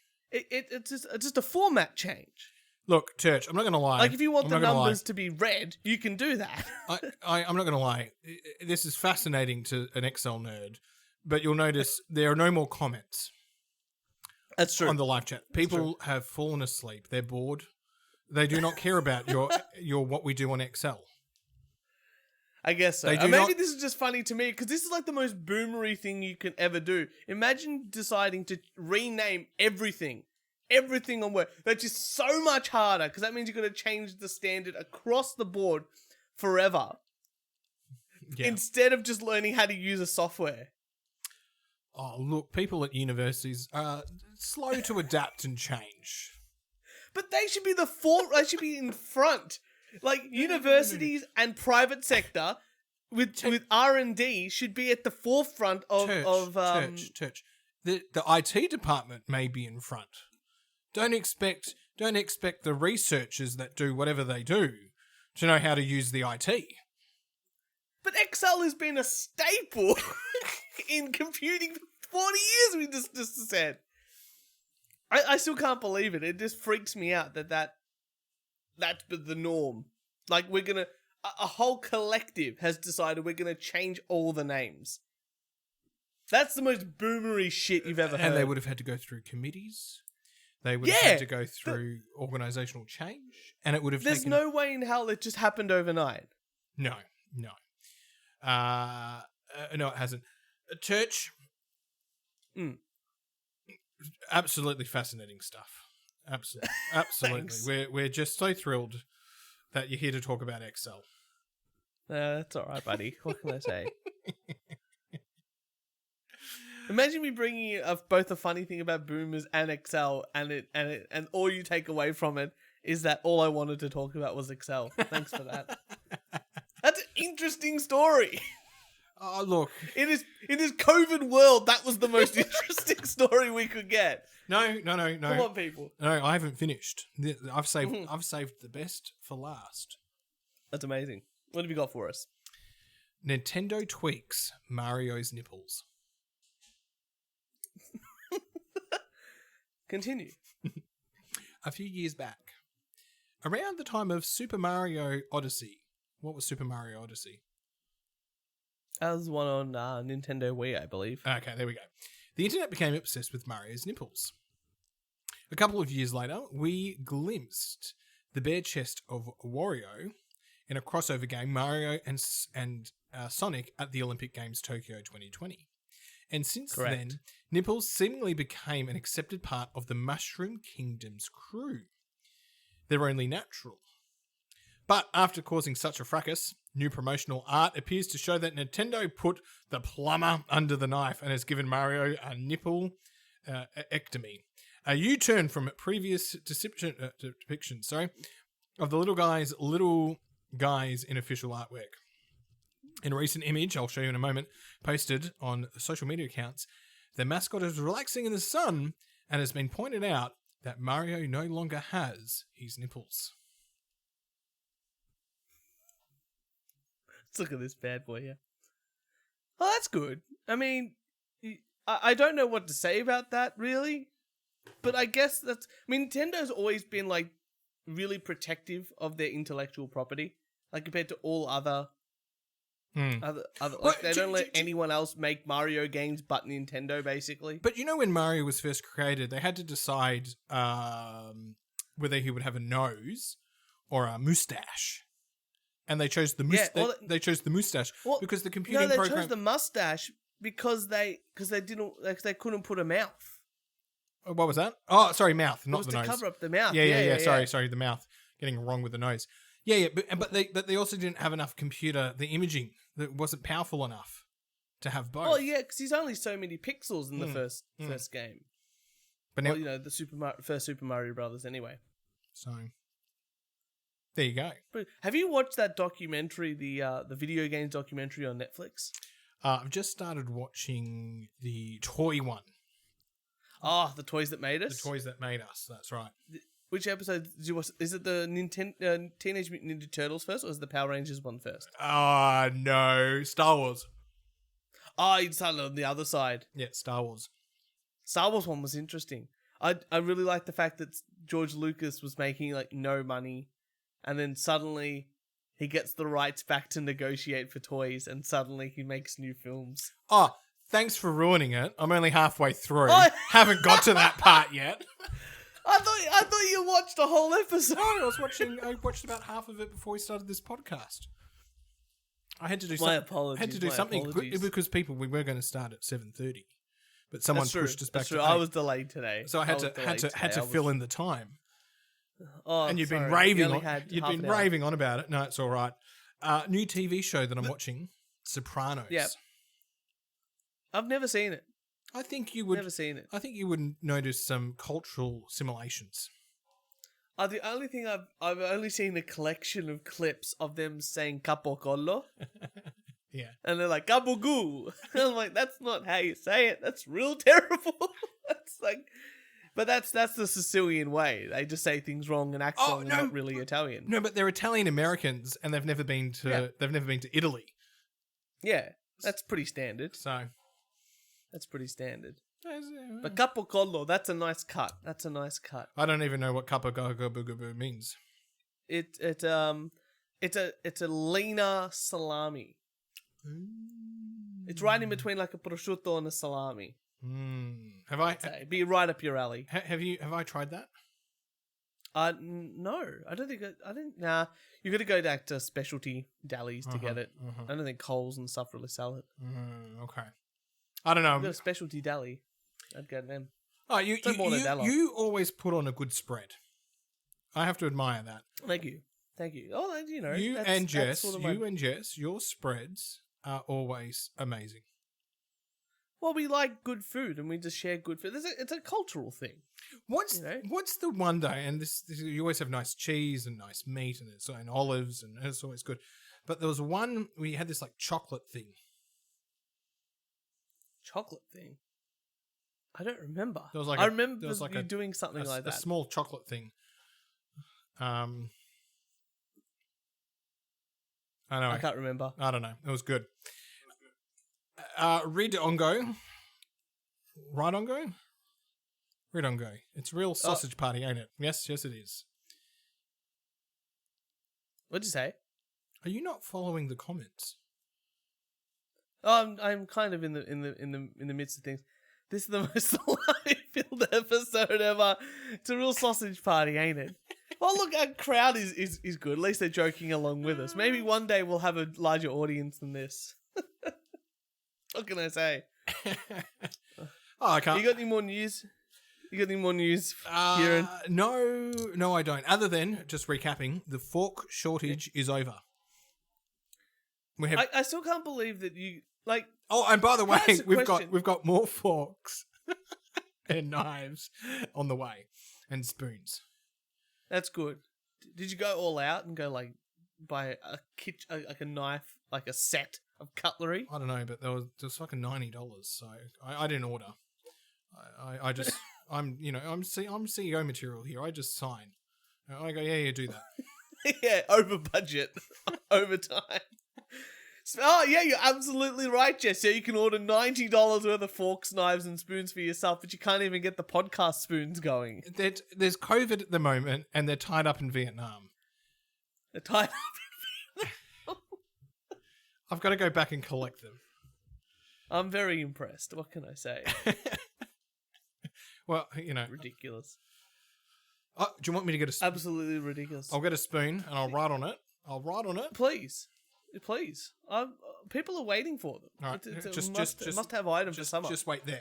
It's just a format change. Look, Turch, I'm not going to lie. Like if you want I'm the not gonna numbers to be red, you can do that. I'm not going to lie. This is fascinating to an Excel nerd, but you'll notice there are no more comments. That's true. On the live chat. People have fallen asleep. They're bored. They do not care about your what we do on Excel. I guess so. They do Maybe not- this is just funny to me because this is like the most boomery thing you can ever do. Imagine deciding to rename everything on Word. That's just so much harder because that means you've got to change the standard across the board forever instead of just learning how to use a software. Oh, look, people at universities are slow to adapt and change. But they should be they should be in front. Like universities and private sector with R&D should be at the forefront of Turch. The IT department may be in front. Don't expect the researchers that do whatever they do to know how to use the IT. But Excel has been a staple in computing for 40 years, we just said. I still can't believe it. It just freaks me out that's the norm. Like a whole collective has decided we're gonna change all the names. That's the most boomery shit you've ever heard. And they would have had to go through committees. They would have had to go through organizational change, and it would have There's taken... no way in hell it just happened overnight. No. No, it hasn't. Turch, absolutely fascinating stuff. Absolutely. We're just so thrilled that you're here to talk about Excel. That's all right, buddy. What can I say? Imagine me bringing up both a funny thing about boomers and Excel, and all you take away from it is that all I wanted to talk about was Excel. Thanks for that. That's an interesting story. Oh, look. In this COVID world, that was the most interesting story we could get. No. Come on, people. No, I haven't finished. I've saved the best for last. That's amazing. What have you got for us? Nintendo tweaks Mario's nipples. Continue. A few years back, around the time of Super Mario Odyssey. What was Super Mario Odyssey? That was one on Nintendo Wii, I believe. Okay, there we go. The internet became obsessed with Mario's nipples. A couple of years later, we glimpsed the bare chest of Wario in a crossover game, Mario and Sonic at the Olympic Games Tokyo 2020. And since then, nipples seemingly became an accepted part of the Mushroom Kingdom's crew. They're only natural. But after causing such a fracas, new promotional art appears to show that Nintendo put the plumber under the knife and has given Mario a nipple ectomy. A U-turn from previous depictions of the little guys in official artwork. In a recent image, I'll show you in a moment, posted on social media accounts, the mascot is relaxing in the sun and has been pointed out that Mario no longer has his nipples. Let's look at this bad boy here. Oh, that's good. I mean, I don't know what to say about that, really. But I guess that's... I mean, Nintendo's always been, like, really protective of their intellectual property. Like, compared to all other... they don't let anyone else make Mario games but Nintendo, basically. But you know when Mario was first created, they had to decide whether he would have a nose or a mustache. And they chose the they chose the mustache because the computing program... No, they chose the mustache because they couldn't put a mouth. What was that? Oh, sorry, mouth, not the nose. To cover up the mouth. Yeah. Sorry, the mouth. Getting wrong with the nose. Yeah, but they also didn't have enough the imaging that wasn't powerful enough to have both. Oh yeah, because he's only so many pixels in the first game. But now, the first Super Mario Brothers, anyway. So there you go. But have you watched that documentary, the video games documentary on Netflix? I've just started watching the toy one. Oh, the Toys That Made Us? The Toys That Made Us, that's right. Which episode did you watch? Is it the Teenage Mutant Ninja Turtles first, or is it the Power Rangers one first? No. Star Wars. Oh, you started on the other side. Yeah, Star Wars. Star Wars one was interesting. I really liked the fact that George Lucas was making, like, no money, and then suddenly he gets the rights back to negotiate for toys, and suddenly he makes new films. Oh, thanks for ruining it. I'm only halfway through. Haven't got to that part yet. I thought you watched the whole episode. No, I watched about half of it before we started this podcast. I had to do something. Apologies. I had to do something because we were going to start at 7:30, but someone pushed us back. That's true. To 8. I was delayed today, so I had to fill in the time. Oh, and you've been raving on about it. No, it's all right. New TV show that I'm watching, Sopranos. Yep. I've never seen it. I think you would. Never seen it. I think you would notice some cultural simulations. The only thing I've only seen a collection of clips of them saying capocollo. Yeah. And they're like gabagoo. I'm like, that's not how you say it. That's real terrible. That's like, but that's the Sicilian way. They just say things wrong and act wrong. Not really Italian. No, but they're Italian Americans and they've never been to Italy. Yeah, that's pretty standard. So. That's pretty standard. But capocollo, that's a nice cut. I don't even know what capocollo means. It's a leaner salami. It's right in between like a prosciutto and a salami. Have I? Be right up your alley. Have I tried that? No, I don't think. I didn't. Nah, you got to go back to specialty delis to get it. I don't think Coles and stuff really sell it. Okay. I don't know. You got a specialty deli. I'd go to them. Oh, you always put on a good spread. I have to admire that. Thank you. Oh, you know, you and Jess, your spreads are always amazing. Well, we like good food, and we just share good food. It's a cultural thing. What's the one day? And this you always have nice cheese and nice meat and olives, and it's always good. But there was one we had this like chocolate thing. Chocolate thing. I don't remember. I remember you doing something like that. A small chocolate thing. I know. I can't remember. I don't know. It was good. Ridongo. Ridongo. It's real sausage party, ain't it? Yes, it is. What'd you say? Are you not following the comments? I'm kind of in the midst of things. This is the most light-filled episode ever. It's a real sausage party, ain't it? Well, look, our crowd is good. At least they're joking along with us. Maybe one day we'll have a larger audience than this. What can I say? I can't. You got any more news? Kieran? No, I don't. Other than just recapping, the fork shortage is over. I still can't believe that you like. Oh, and by the way, we've got more forks and knives on the way, and spoons. That's good. Did you go all out and go like buy a knife, like a set of cutlery? I don't know, but there was fucking $90, so I didn't order. I just I'm CEO material here. I just sign. I go, yeah, do that. Yeah, over budget, over time. Oh, yeah, you're absolutely right, Jess. Yeah, you can order $90 worth of forks, knives, and spoons for yourself, but you can't even get the podcast spoons going. There's COVID at the moment, and they're tied up in Vietnam. They're tied up in Vietnam? I've got to go back and collect them. I'm very impressed. What can I say? Well, you know. Ridiculous. Oh, do you want me to get a spoon? Absolutely ridiculous. I'll get a spoon, and I'll write on it. Please. People are waiting for them. All right. It's a must-have item for summer. Just wait there.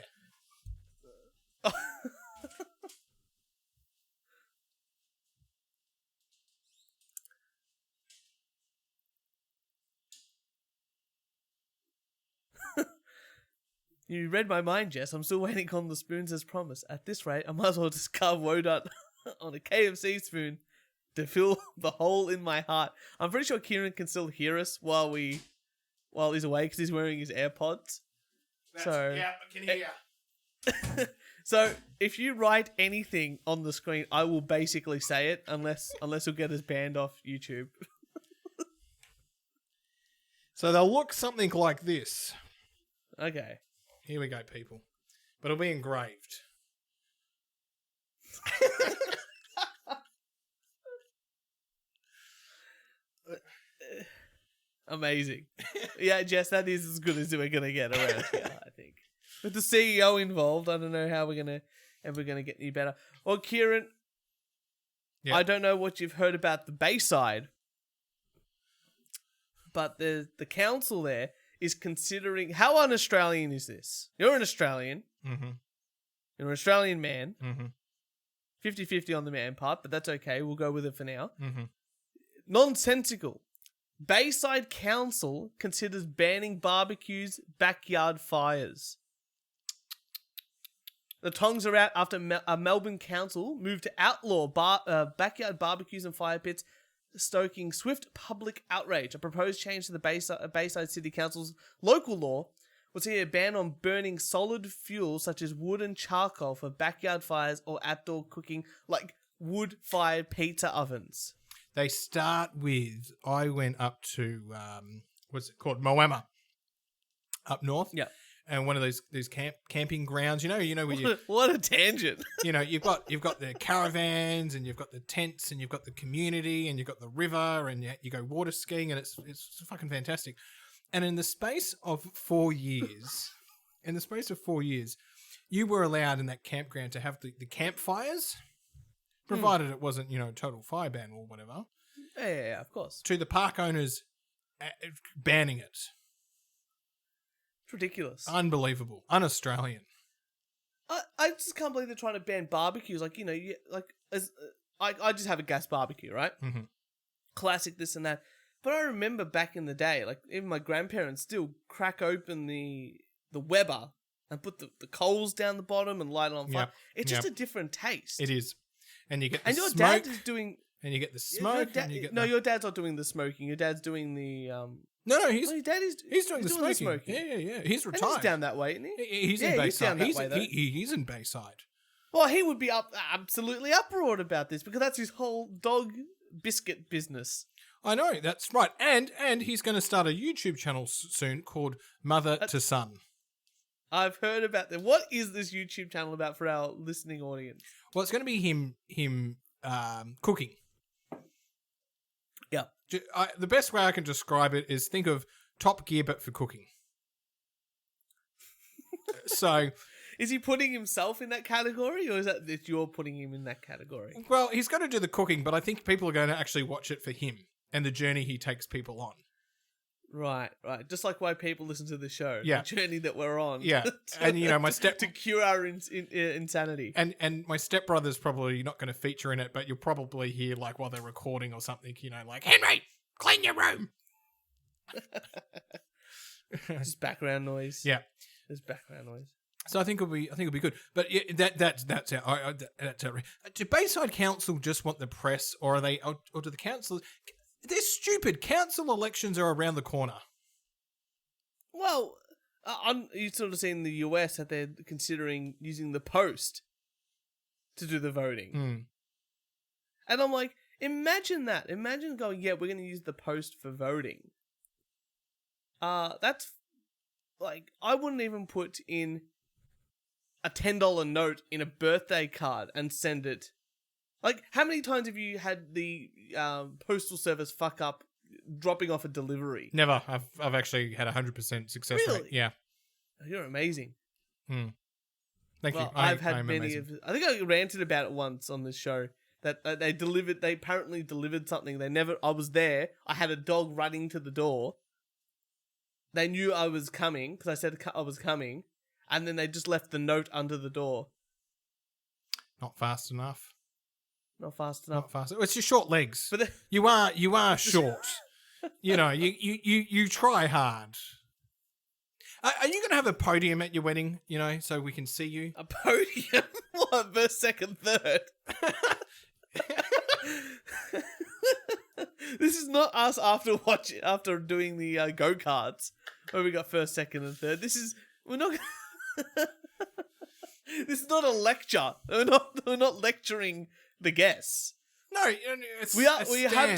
You read my mind, Jess. I'm still waiting on the spoons as promised. At this rate, I might as well just carve Wodut on a KFC spoon to fill the hole in my heart. I'm pretty sure Kieran can still hear us while he's away because he's wearing his AirPods. Yeah, I can hear you. So if you write anything on the screen, I will basically say it unless he'll get us banned off YouTube. So they'll look something like this. Okay. Here we go, people. But it'll be engraved. Amazing. Yeah, Jess, that is as good as we're going to get around here, I think. With the CEO involved, I don't know how we're going to get any better. Well, Kieran, yeah. I don't know what you've heard about the Bayside, but the council there is considering... How un-Australian is this? You're an Australian. Mm-hmm. You're an Australian man. Mm-hmm. 50-50 on the man part, but that's okay. We'll go with it for now. Mm-hmm. Nonsensical. Bayside Council considers banning barbecues, backyard fires. The tongs are out after a Melbourne council moved to outlaw backyard barbecues and fire pits, stoking swift public outrage. A proposed change to the Bayside City Council's local law would see a ban on burning solid fuel such as wood and charcoal for backyard fires or outdoor cooking, like wood-fired pizza ovens. They start with, I went up to, what's it called? Moama, up north. Yeah. And one of those camping grounds, you know where you... What a tangent. You know, you've got the caravans and you've got the tents and you've got the community and you've got the river and you go water skiing and it's fucking fantastic. And in the space of 4 years, you were allowed in that campground to have the campfires, provided it wasn't, a total fire ban or whatever, Yeah, of course. to the park owners banning it. It's ridiculous. Unbelievable. Un-Australian. I just can't believe they're trying to ban barbecues. Like, I just have a gas barbecue, right? Mm-hmm. Classic this and that. But I remember back in the day, like even my grandparents still crack open the Weber and put the coals down the bottom and light it on fire. Yep. It's just a different taste. It is. And you get the and your smoke. dad is doing... And you get the smoke. Your dad's not doing the smoking. Your dad's doing the... No, he's doing the smoking. Yeah. He's retired. And he's down that way, isn't he? He's in Bayside. He's in Bayside. Well, he would be absolutely uproared about this because that's his whole dog biscuit business. I know, that's right. And he's going to start a YouTube channel soon called Mother to Son. I've heard about that. What is this YouTube channel about for our listening audience? Well, it's going to be him cooking. Yeah. The best way I can describe it is think of Top Gear, but for cooking. So... Is he putting himself in that category, or is that you're putting him in that category? Well, he's going to do the cooking, but I think people are going to actually watch it for him and the journey he takes people on. Right. Just like why people listen to the show. Yeah. The journey that we're on. Yeah. And, my to cure our insanity. And my stepbrother's probably not going to feature in it, but you'll probably hear, like, while they're recording or something, like, Henry, clean your room. Just background noise. Yeah. There's background noise. So I think it'll be good. But yeah, that's out. That's out. Do Bayside Council just want the press, or are they, or do the council? They're stupid. Council elections are around the corner. Well, you sort of see in the US that they're considering using the post to do the voting, and I'm like, imagine that. Imagine going, yeah, we're going to use the post for voting. That's like I wouldn't even put in a $10 note in a birthday card and send it. Like, how many times have you had the postal service fuck up dropping off a delivery? Never. I've actually had 100% success rate. Yeah. You're amazing. Thank you. I've had many of... I think I ranted about it once on this show. That they apparently delivered something. I was there. I had a dog running to the door. They knew I was coming because I said I was coming. And then they just left the note under the door. Not fast enough. Not fast enough. Not fast. It's your short legs. But you are short. You try hard. Are you going to have a podium at your wedding? So we can see you. A podium? What? First, second, third. This is not us after doing the go-karts where we got first, second, and third. We're not. This is not a lecture. We're not lecturing the guests. No, we have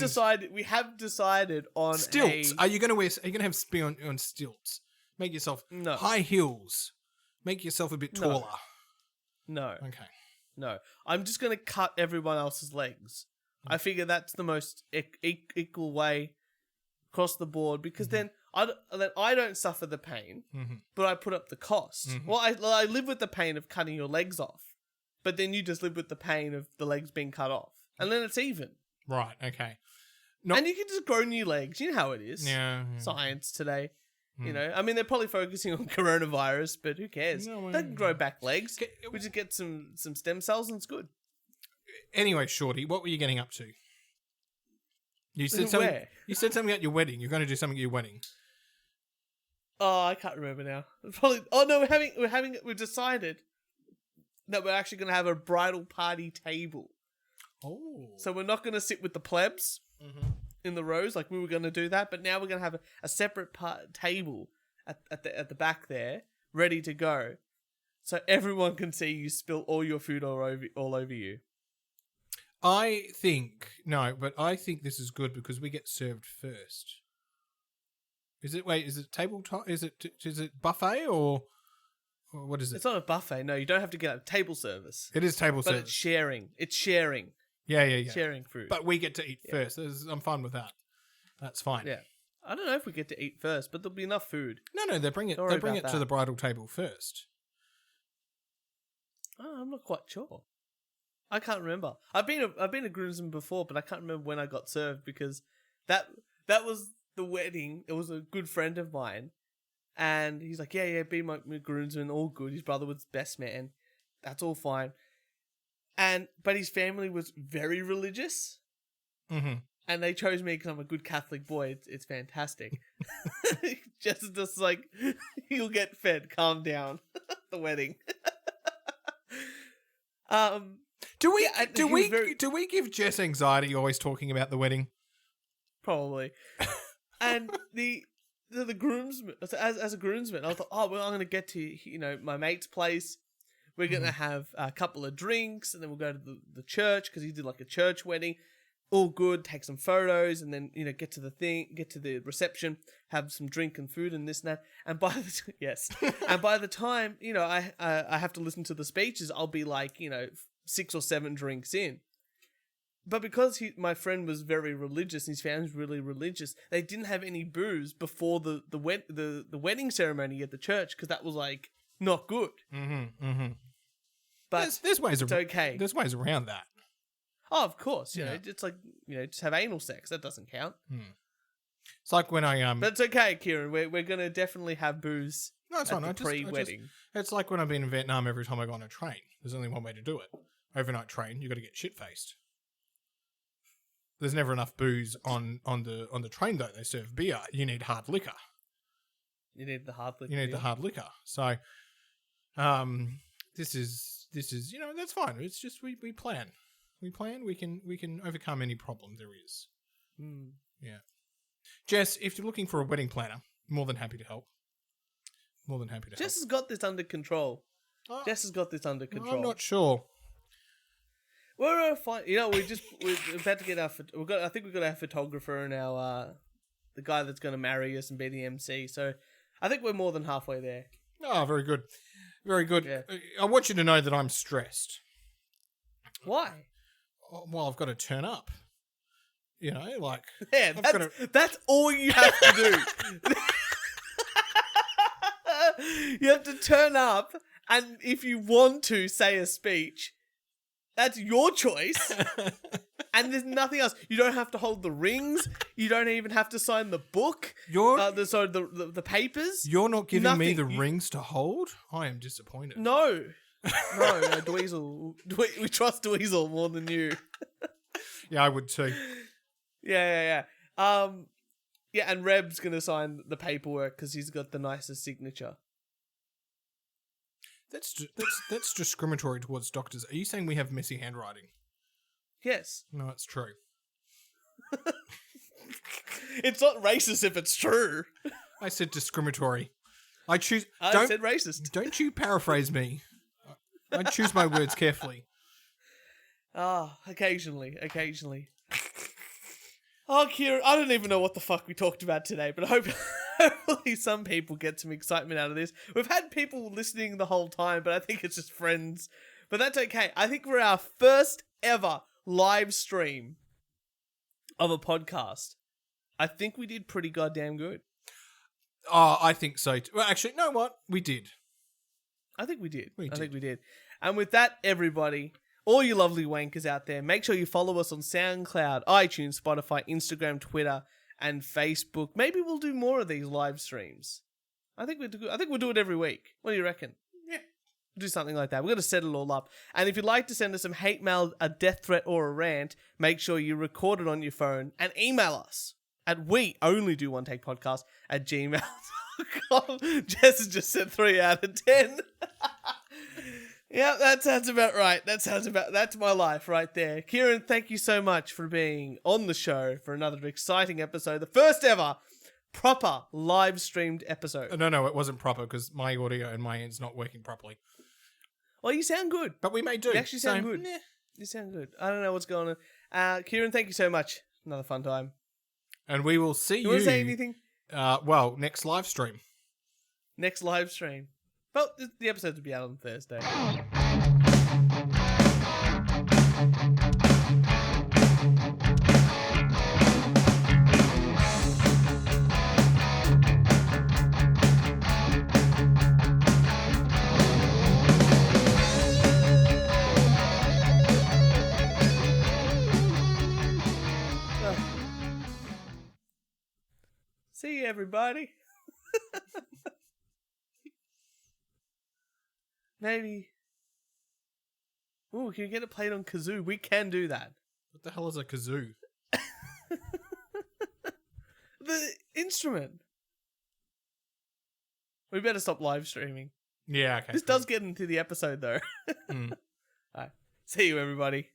decided on stilts. Are you going to have spin on stilts? Make yourself high heels. Make yourself a bit taller. No. Okay. No. I'm just going to cut everyone else's legs. I figure that's the most equal way across the board because then I don't suffer the pain, but I put up the cost. Well, I live with the pain of cutting your legs off, but then you just live with the pain of the legs being cut off, and then it's even. Right. Okay. And you can just grow new legs. You know how it is. Yeah. Science today. I mean, they're probably focusing on coronavirus, but who cares? They can grow back legs. We just get some stem cells and it's good. Anyway, Shorty, what were you getting up to? You said something. You said something at your wedding. You're going to do something at your wedding. Oh, I can't remember now. Probably. Oh no, we've decided that we're actually going to have a bridal party table. Oh. So we're not going to sit with the plebs in the rows like we were going to do that, but now we're going to have a separate table at the back there, ready to go, so everyone can see you spill all your food all over you. I think this is good because we get served first. Is it tabletop? Is it buffet or what is it? It's not a buffet. No, you don't have to get a table service. It is table service. But it's sharing. It's sharing. Yeah. Sharing food. But we get to eat first. I'm fine with that. That's fine. Yeah. I don't know if we get to eat first, but there'll be enough food. No, they bring it to the bridal table first. Oh, I'm not quite sure. I can't remember. I've been a groomsman before, but I can't remember when I got served because that was the wedding. It was a good friend of mine, and he's like, "Yeah, be my groomsman, all good." His brother was best man. That's all fine. But his family was very religious, and they chose me because I'm a good Catholic boy. It's fantastic. just like you'll get fed. Calm down. The wedding. Do we give Jess anxiety always talking about the wedding? Probably. And the groomsman, as a groomsman, I thought, I'm going to get to my mate's place. We're going to have a couple of drinks, and then we'll go to the church because he did like a church wedding. All good. Take some photos, and then get to the reception, have some drink and food and this and that. And by the time I have to listen to the speeches, I'll be like 6 or 7 drinks in. But because my friend was very religious, and his family's really religious, they didn't have any booze before the wedding ceremony at the church because that was like not good. But there's ways. It's okay. There's ways around that. Oh, of course. It's like just have anal sex. That doesn't count. It's like when I But it's okay, Kieran. We're gonna definitely have booze. No, it's at not. the pre-wedding. It's like when I've been in Vietnam. Every time I go on a train, there's only one way to do it. Overnight train, you got to get shit faced. There's never enough booze on the train though. They serve beer. You need hard liquor. You need the hard liquor. You need the hard liquor. So, this is that's fine. It's just we plan. We plan. We can overcome any problem there is. Yeah. Jess, if you're looking for a wedding planner, more than happy to help. Jess has got this under control. Jess has got this under control. I'm not sure. We're fine. We're about to get our. I think we've got our photographer and our the guy that's going to marry us and be the MC. So I think we're more than halfway there. Oh, very good, very good. Yeah. I want you to know that I'm stressed. Why? Well, I've got to turn up. Yeah, that's all you have to do. You have to turn up, and if you want to say a speech, that's your choice. And there's nothing else. You don't have to hold the rings. You don't even have to sign the book. The papers. You're not giving me the rings to hold? I am disappointed. No, Dweezil. We trust Dweezil more than you. Yeah, I would too. Yeah. And Reb's gonna sign the paperwork because he's got the nicest signature. That's discriminatory towards doctors. Are you saying we have messy handwriting? Yes. No, it's true. It's not racist if it's true. I said discriminatory. I said racist. Don't you paraphrase me. I choose my words carefully. Occasionally. Oh, Kieran, I don't even know what the fuck we talked about today, but hopefully some people get some excitement out of this. We've had people listening the whole time, but I think it's just friends. But that's okay. I think we're our first ever live stream of a podcast. I think we did pretty goddamn good. Oh, I think so too. Well, actually, you know what? We did. I think we did. I think we did. And with that, everybody, all you lovely wankers out there, make sure you follow us on SoundCloud, iTunes, Spotify, Instagram, Twitter, and Facebook. Maybe we'll do more of these live streams. I think we'll do it every week. What do you reckon? Yeah. We'll do something like that. We're going to set it all up. And if you'd like to send us some hate mail, a death threat, or a rant, make sure you record it on your phone and email us at weonlydowonetake@gmail.com. Jess has just said 3 out of 10. Yeah, that sounds about right. That's my life right there. Kieran, thank you so much for being on the show for another exciting episode. The first ever proper live streamed episode. No, it wasn't proper because my audio and my end's not working properly. Well, you sound good. But we may do. You actually sound good. You sound good. I don't know what's going on. Kieran, thank you so much. Another fun time. And we will see you. You want to say anything? Next live stream. Next live stream. Well, the episodes will be out on Thursday. See you, everybody. Maybe. Ooh, can you get it played on kazoo? We can do that. What the hell is a kazoo? The instrument. We better stop live streaming. Yeah, okay. This does get into the episode, though. Alright. See you, everybody.